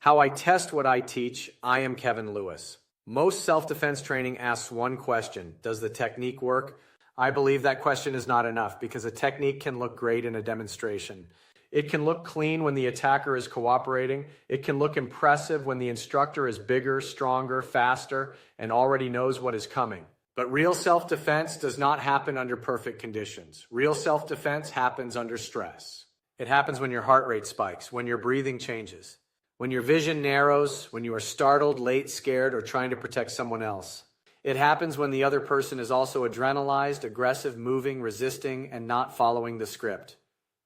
How I test what I teach. I am Kevin Lewis. Most self-defense training asks one question: does the technique work? I believe that question is not enough because a technique can look great in a demonstration. It can look clean when the attacker is cooperating. It can look impressive when the instructor is bigger, stronger, faster, and already knows what is coming. But real self-defense does not happen under perfect conditions. Real self-defense happens under stress. It happens when your heart rate spikes, when your breathing changes, when your vision narrows, when you are startled, late, scared, or trying to protect someone else. It happens when the other person is also adrenalized, aggressive, moving, resisting, and not following the script.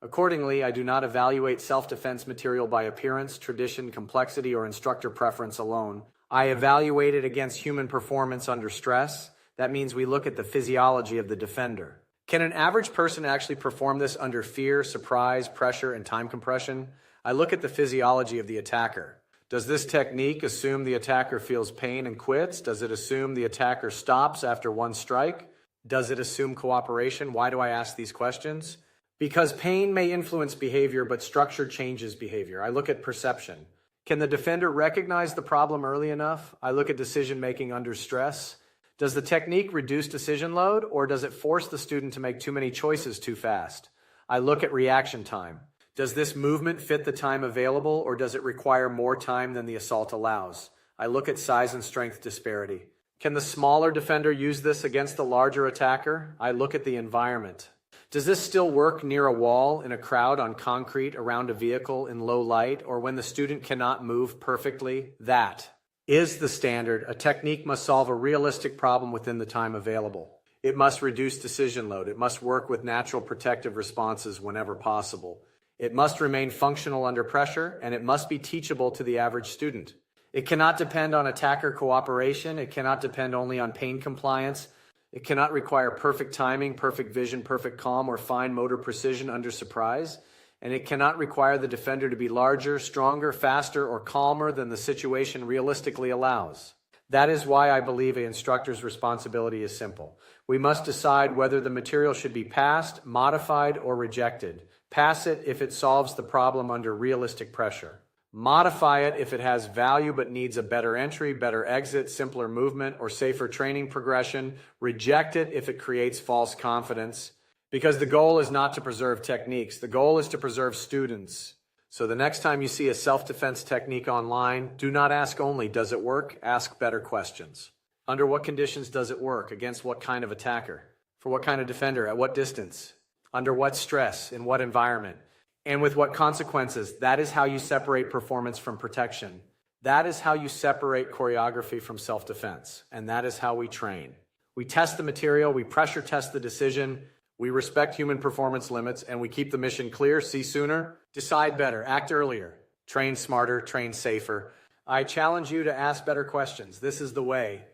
Accordingly, I do not evaluate self-defense material by appearance, tradition, complexity, or instructor preference alone. I evaluate it against human performance under stress. That means we look at the physiology of the defender. Can an average person actually perform this under fear, surprise, pressure, and time compression? I look at the physiology of the attacker. Does this technique assume the attacker feels pain and quits? Does it assume the attacker stops after one strike? Does it assume cooperation? Why do I ask these questions? Because pain may influence behavior, but structure changes behavior. I look at perception. Can the defender recognize the problem early enough? I look at decision-making under stress. Does the technique reduce decision load, or does it force the student to make too many choices too fast? I look at reaction time. Does this movement fit the time available, or does it require more time than the assault allows? I look at size and strength disparity. Can the smaller defender use this against the larger attacker? I look at the environment. Does this still work near a wall, in a crowd, on concrete, around a vehicle, in low light, or when the student cannot move perfectly? That is the standard. A technique must solve a realistic problem within the time available. It must reduce decision load. It must work with natural protective responses whenever possible. It must remain functional under pressure, and it must be teachable to the average student. It cannot depend on attacker cooperation. It cannot depend only on pain compliance. It cannot require perfect timing, perfect vision, perfect calm, or fine motor precision under surprise. And it cannot require the defender to be larger, stronger, faster, or calmer than the situation realistically allows. That is why I believe an instructor's responsibility is simple. We must decide whether the material should be passed, modified, or rejected. Pass it if it solves the problem under realistic pressure. Modify it if it has value but needs a better entry, better exit, simpler movement, or safer training progression. Reject it if it creates false confidence. Because the goal is not to preserve techniques. The goal is to preserve students. So the next time you see a self-defense technique online, do not ask only, does it work? Ask better questions. Under what conditions does it work? Against what kind of attacker? For what kind of defender? At what distance? Under what stress? In what environment? And with what consequences? That is how you separate performance from protection. That is how you separate choreography from self-defense. And that is how we train. We test the material, we pressure test the decision, we respect human performance limits, and we keep the mission clear. See sooner, decide better, act earlier, train smarter, train safer. I challenge you to ask better questions. This is the way.